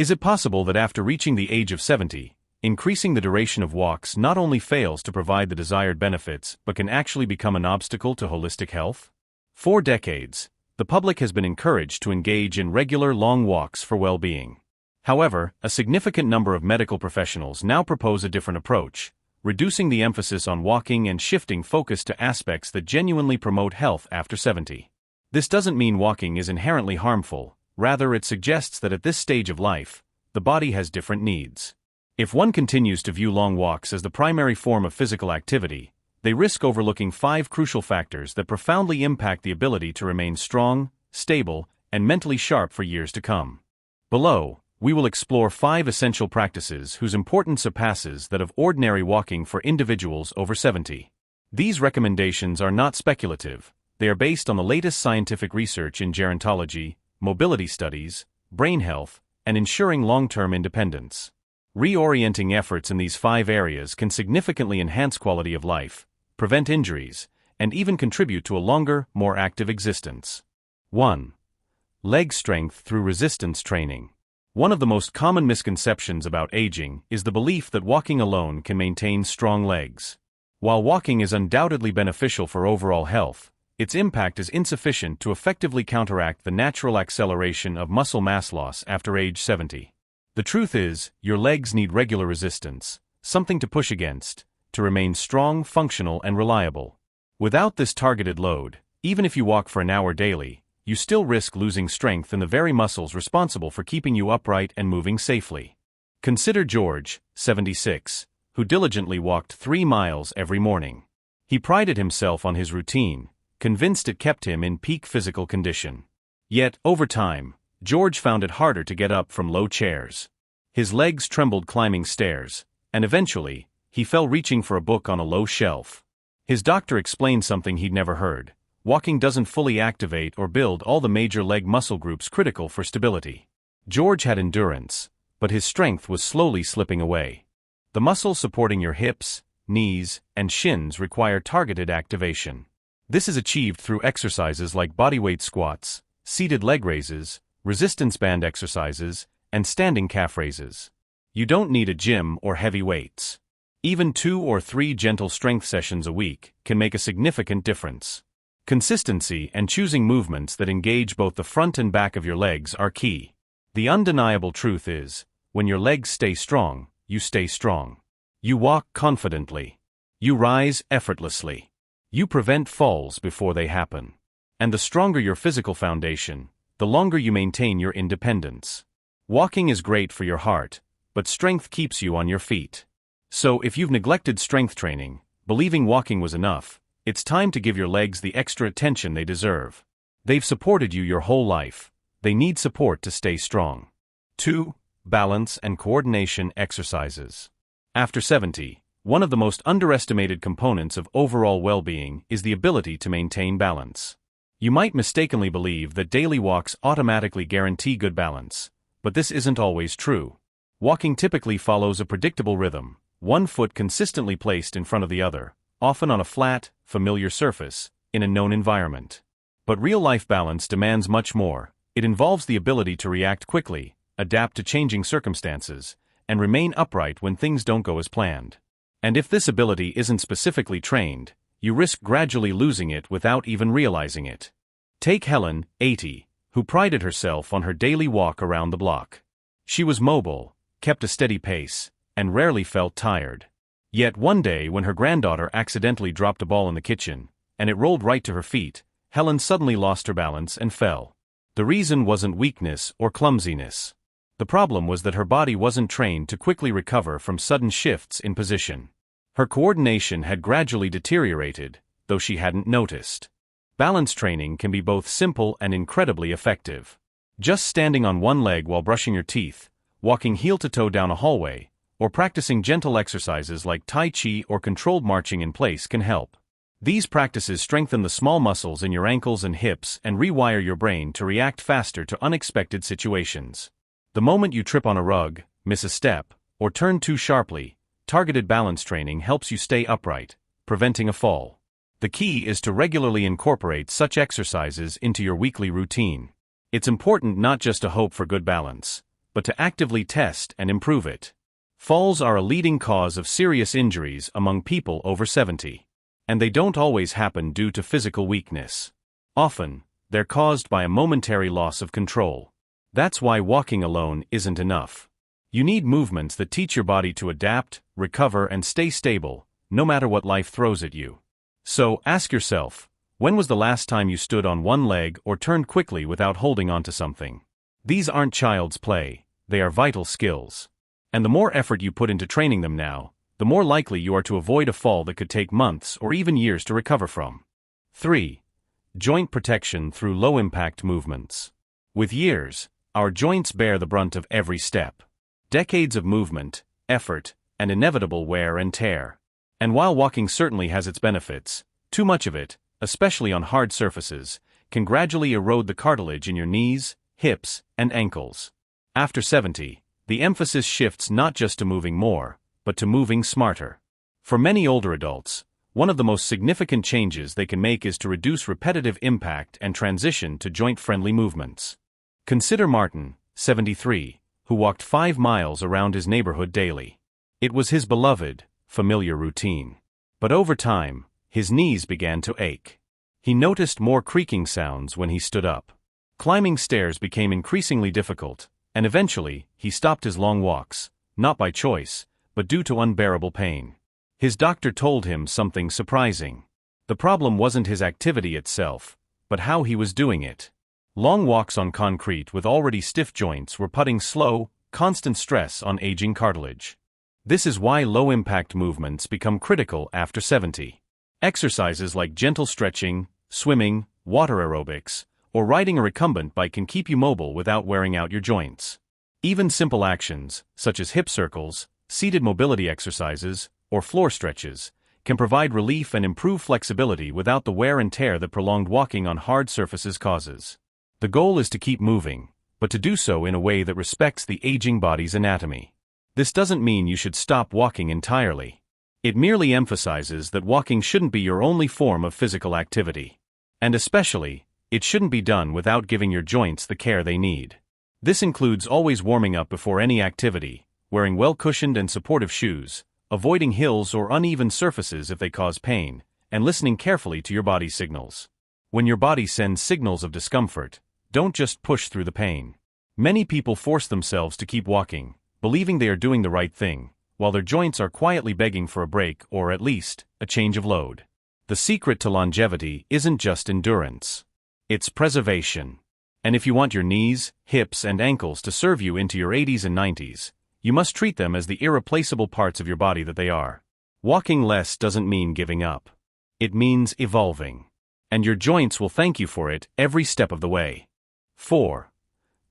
Is it possible that after reaching the age of 70, increasing the duration of walks not only fails to provide the desired benefits but can actually become an obstacle to holistic health? For decades, the public has been encouraged to engage in regular long walks for well-being. However, a significant number of medical professionals now propose a different approach, reducing the emphasis on walking and shifting focus to aspects that genuinely promote health after 70. This doesn't mean walking is inherently harmful, rather it suggests that at this stage of life, the body has different needs. If one continues to view long walks as the primary form of physical activity, they risk overlooking 5 crucial factors that profoundly impact the ability to remain strong, stable, and mentally sharp for years to come. Below, we will explore 5 essential practices whose importance surpasses that of ordinary walking for individuals over 70. These recommendations are not speculative, they are based on the latest scientific research in gerontology, mobility studies, brain health, and ensuring long-term independence. Reorienting efforts in these 5 areas can significantly enhance quality of life, prevent injuries, and even contribute to a longer, more active existence. 1. Leg strength through resistance training. One of the most common misconceptions about aging is the belief that walking alone can maintain strong legs. While walking is undoubtedly beneficial for overall health, its impact is insufficient to effectively counteract the natural acceleration of muscle mass loss after age 70. The truth is, your legs need regular resistance, something to push against, to remain strong, functional, and reliable. Without this targeted load, even if you walk for an hour daily, you still risk losing strength in the very muscles responsible for keeping you upright and moving safely. Consider George, 76, who diligently walked 3 miles every morning. He prided himself on his routine, convinced it kept him in peak physical condition. Yet, over time, George found it harder to get up from low chairs. His legs trembled climbing stairs, and eventually, he fell reaching for a book on a low shelf. His doctor explained something he'd never heard. Walking doesn't fully activate or build all the major leg muscle groups critical for stability. George had endurance, but his strength was slowly slipping away. The muscles supporting your hips, knees, and shins require targeted activation. This is achieved through exercises like bodyweight squats, seated leg raises, resistance band exercises, and standing calf raises. You don't need a gym or heavy weights. Even 2 or 3 gentle strength sessions a week can make a significant difference. Consistency and choosing movements that engage both the front and back of your legs are key. The undeniable truth is, when your legs stay strong, you stay strong. You walk confidently. You rise effortlessly. You prevent falls before they happen. And the stronger your physical foundation, the longer you maintain your independence. Walking is great for your heart, but strength keeps you on your feet. So if you've neglected strength training, believing walking was enough, it's time to give your legs the extra attention they deserve. They've supported you your whole life. They need support to stay strong. 2. Balance and coordination exercises. After 70, one of the most underestimated components of overall well-being is the ability to maintain balance. You might mistakenly believe that daily walks automatically guarantee good balance, but this isn't always true. Walking typically follows a predictable rhythm, one foot consistently placed in front of the other, often on a flat, familiar surface, in a known environment. But real-life balance demands much more. It involves the ability to react quickly, adapt to changing circumstances, and remain upright when things don't go as planned. And if this ability isn't specifically trained, you risk gradually losing it without even realizing it. Take Helen, 80, who prided herself on her daily walk around the block. She was mobile, kept a steady pace, and rarely felt tired. Yet one day when her granddaughter accidentally dropped a ball in the kitchen, and it rolled right to her feet, Helen suddenly lost her balance and fell. The reason wasn't weakness or clumsiness. The problem was that her body wasn't trained to quickly recover from sudden shifts in position. Her coordination had gradually deteriorated, though she hadn't noticed. Balance training can be both simple and incredibly effective. Just standing on one leg while brushing your teeth, walking heel to toe down a hallway, or practicing gentle exercises like Tai Chi or controlled marching in place can help. These practices strengthen the small muscles in your ankles and hips and rewire your brain to react faster to unexpected situations. The moment you trip on a rug, miss a step, or turn too sharply, targeted balance training helps you stay upright, preventing a fall. The key is to regularly incorporate such exercises into your weekly routine. It's important not just to hope for good balance, but to actively test and improve it. Falls are a leading cause of serious injuries among people over 70. And they don't always happen due to physical weakness. Often, they're caused by a momentary loss of control. That's why walking alone isn't enough. You need movements that teach your body to adapt, recover, and stay stable, no matter what life throws at you. So, ask yourself, when was the last time you stood on one leg or turned quickly without holding onto something? These aren't child's play, they are vital skills. And the more effort you put into training them now, the more likely you are to avoid a fall that could take months or even years to recover from. 3. Joint protection through low-impact movements. With years, our joints bear the brunt of every step. Decades of movement, effort, and inevitable wear and tear. And while walking certainly has its benefits, too much of it, especially on hard surfaces, can gradually erode the cartilage in your knees, hips, and ankles. After 70, the emphasis shifts not just to moving more, but to moving smarter. For many older adults, one of the most significant changes they can make is to reduce repetitive impact and transition to joint-friendly movements. Consider Martin, 73, who walked 5 miles around his neighborhood daily. It was his beloved, familiar routine. But over time, his knees began to ache. He noticed more creaking sounds when he stood up. Climbing stairs became increasingly difficult, and eventually, he stopped his long walks, not by choice, but due to unbearable pain. His doctor told him something surprising. The problem wasn't his activity itself, but how he was doing it. Long walks on concrete with already stiff joints were putting slow, constant stress on aging cartilage. This is why low-impact movements become critical after 70. Exercises like gentle stretching, swimming, water aerobics, or riding a recumbent bike can keep you mobile without wearing out your joints. Even simple actions, such as hip circles, seated mobility exercises, or floor stretches, can provide relief and improve flexibility without the wear and tear that prolonged walking on hard surfaces causes. The goal is to keep moving, but to do so in a way that respects the aging body's anatomy. This doesn't mean you should stop walking entirely. It merely emphasizes that walking shouldn't be your only form of physical activity. And especially, it shouldn't be done without giving your joints the care they need. This includes always warming up before any activity, wearing well-cushioned and supportive shoes, avoiding hills or uneven surfaces if they cause pain, and listening carefully to your body's signals. When your body sends signals of discomfort, don't just push through the pain. Many people force themselves to keep walking, believing they are doing the right thing, while their joints are quietly begging for a break or at least, a change of load. The secret to longevity isn't just endurance. It's preservation. And if you want your knees, hips, and ankles to serve you into your 80s and 90s, you must treat them as the irreplaceable parts of your body that they are. Walking less doesn't mean giving up. It means evolving. And your joints will thank you for it every step of the way. 4.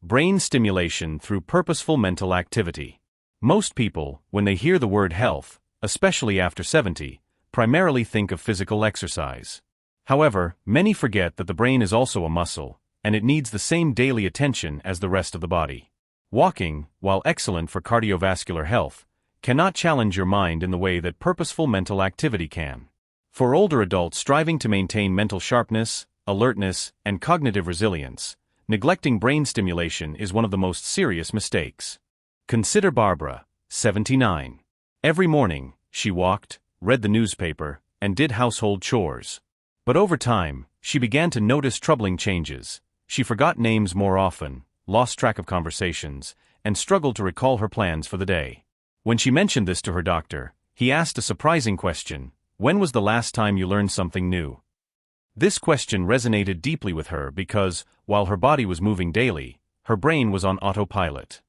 Brain stimulation through purposeful mental activity. Most people, when they hear the word health, especially after 70, primarily think of physical exercise. However, many forget that the brain is also a muscle, and it needs the same daily attention as the rest of the body. Walking, while excellent for cardiovascular health, cannot challenge your mind in the way that purposeful mental activity can. For older adults striving to maintain mental sharpness, alertness, and cognitive resilience, neglecting brain stimulation is one of the most serious mistakes. Consider Barbara, 79. Every morning, she walked, read the newspaper, and did household chores. But over time, she began to notice troubling changes. She forgot names more often, lost track of conversations, and struggled to recall her plans for the day. When she mentioned this to her doctor, he asked a surprising question: when was the last time you learned something new? This question resonated deeply with her because, while her body was moving daily, her brain was on autopilot.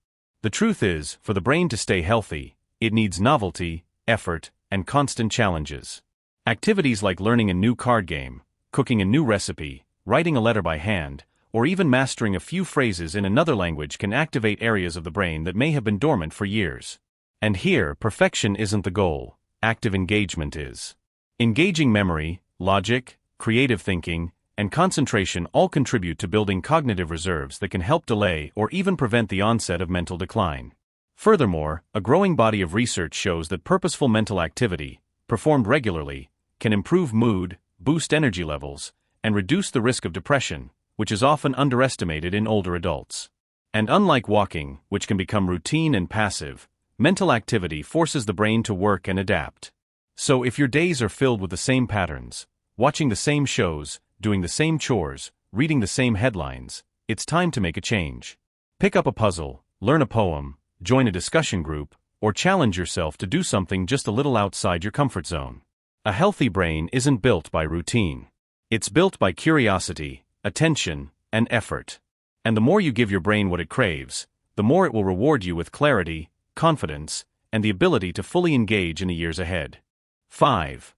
The truth is, for the brain to stay healthy, it needs novelty, effort, and constant challenges. Activities like learning a new card game, cooking a new recipe, writing a letter by hand, or even mastering a few phrases in another language can activate areas of the brain that may have been dormant for years. And here, perfection isn't the goal, active engagement is. Engaging memory, logic, creative thinking, and concentration all contribute to building cognitive reserves that can help delay or even prevent the onset of mental decline. Furthermore, a growing body of research shows that purposeful mental activity, performed regularly, can improve mood, boost energy levels, and reduce the risk of depression, which is often underestimated in older adults. And unlike walking, which can become routine and passive, mental activity forces the brain to work and adapt. So if your days are filled with the same patterns, watching the same shows, doing the same chores, reading the same headlines, it's time to make a change. Pick up a puzzle, learn a poem, join a discussion group, or challenge yourself to do something just a little outside your comfort zone. A healthy brain isn't built by routine. It's built by curiosity, attention, and effort. And the more you give your brain what it craves, the more it will reward you with clarity, confidence, and the ability to fully engage in the years ahead. 5.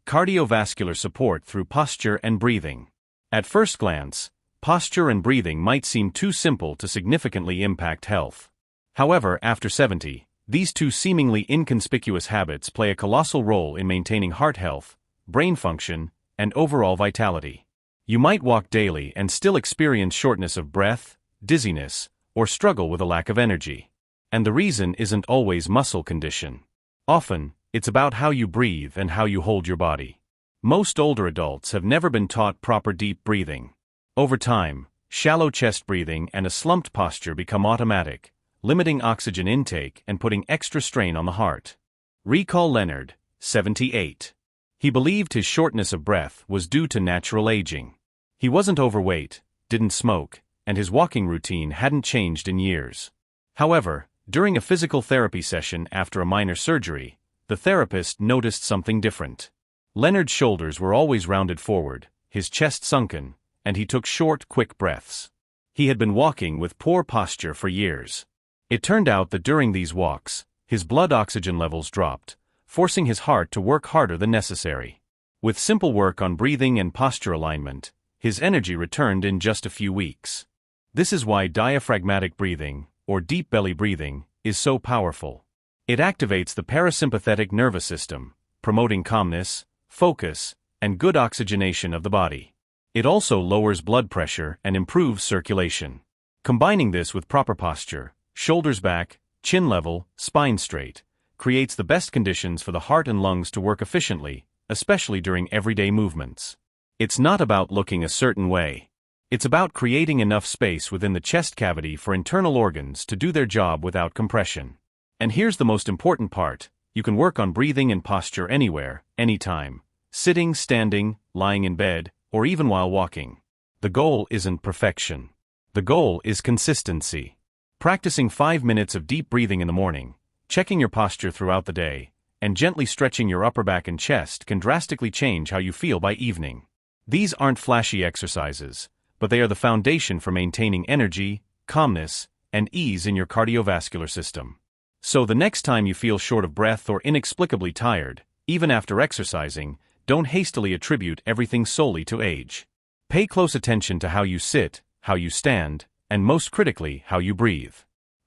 Cardiovascular support through posture and breathing. At first glance, posture and breathing might seem too simple to significantly impact health. However, after 70, these two seemingly inconspicuous habits play a colossal role in maintaining heart health, brain function, and overall vitality. You might walk daily and still experience shortness of breath, dizziness, or struggle with a lack of energy. And the reason isn't always muscle condition. Often, it's about how you breathe and how you hold your body. Most older adults have never been taught proper deep breathing. Over time, shallow chest breathing and a slumped posture become automatic, limiting oxygen intake and putting extra strain on the heart. Recall Leonard, 78. He believed his shortness of breath was due to natural aging. He wasn't overweight, didn't smoke, and his walking routine hadn't changed in years. However, during a physical therapy session after a minor surgery, the therapist noticed something different. Leonard's shoulders were always rounded forward, his chest sunken, and he took short, quick breaths. He had been walking with poor posture for years. It turned out that during these walks, his blood oxygen levels dropped, forcing his heart to work harder than necessary. With simple work on breathing and posture alignment, his energy returned in just a few weeks. This is why diaphragmatic breathing, or deep belly breathing, is so powerful. It activates the parasympathetic nervous system, promoting calmness, focus, and good oxygenation of the body. It also lowers blood pressure and improves circulation. Combining this with proper posture, shoulders back, chin level, spine straight, creates the best conditions for the heart and lungs to work efficiently, especially during everyday movements. It's not about looking a certain way. It's about creating enough space within the chest cavity for internal organs to do their job without compression. And here's the most important part: you can work on breathing and posture anywhere, anytime, sitting, standing, lying in bed, or even while walking. The goal isn't perfection. The goal is consistency. Practicing 5 minutes of deep breathing in the morning, checking your posture throughout the day, and gently stretching your upper back and chest can drastically change how you feel by evening. These aren't flashy exercises, but they are the foundation for maintaining energy, calmness, and ease in your cardiovascular system. So the next time you feel short of breath or inexplicably tired, even after exercising, don't hastily attribute everything solely to age. Pay close attention to how you sit, how you stand, and most critically, how you breathe.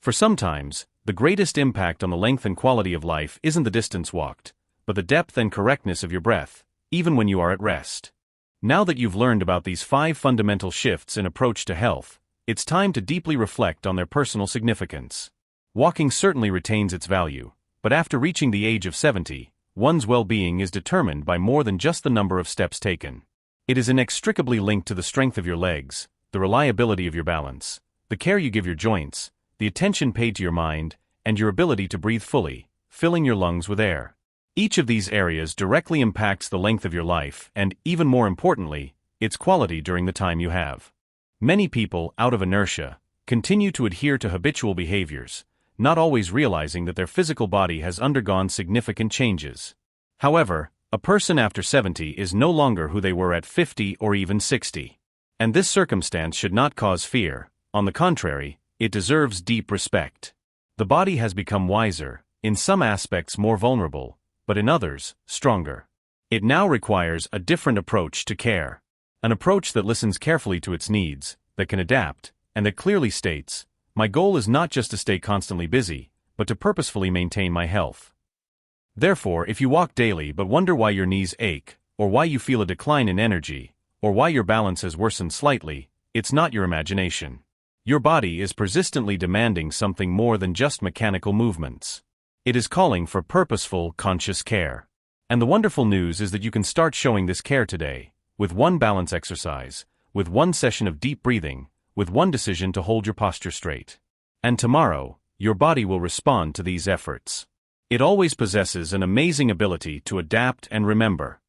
For sometimes, the greatest impact on the length and quality of life isn't the distance walked, but the depth and correctness of your breath, even when you are at rest. Now that you've learned about these 5 fundamental shifts in approach to health, it's time to deeply reflect on their personal significance. Walking certainly retains its value, but after reaching the age of 70, one's well-being is determined by more than just the number of steps taken. It is inextricably linked to the strength of your legs, the reliability of your balance, the care you give your joints, the attention paid to your mind, and your ability to breathe fully, filling your lungs with air. Each of these areas directly impacts the length of your life and, even more importantly, its quality during the time you have. Many people, out of inertia, continue to adhere to habitual behaviors, not always realizing that their physical body has undergone significant changes. However, a person after 70 is no longer who they were at 50 or even 60. And this circumstance should not cause fear. On the contrary, it deserves deep respect. The body has become wiser, in some aspects more vulnerable, but in others, stronger. It now requires a different approach to care. An approach that listens carefully to its needs, that can adapt, and that clearly states, my goal is not just to stay constantly busy, but to purposefully maintain my health. Therefore, if you walk daily but wonder why your knees ache, or why you feel a decline in energy, or why your balance has worsened slightly, it's not your imagination. Your body is persistently demanding something more than just mechanical movements. It is calling for purposeful, conscious care. And the wonderful news is that you can start showing this care today, with one balance exercise, with one session of deep breathing, with one decision to hold your posture straight. And tomorrow, your body will respond to these efforts. It always possesses an amazing ability to adapt and remember.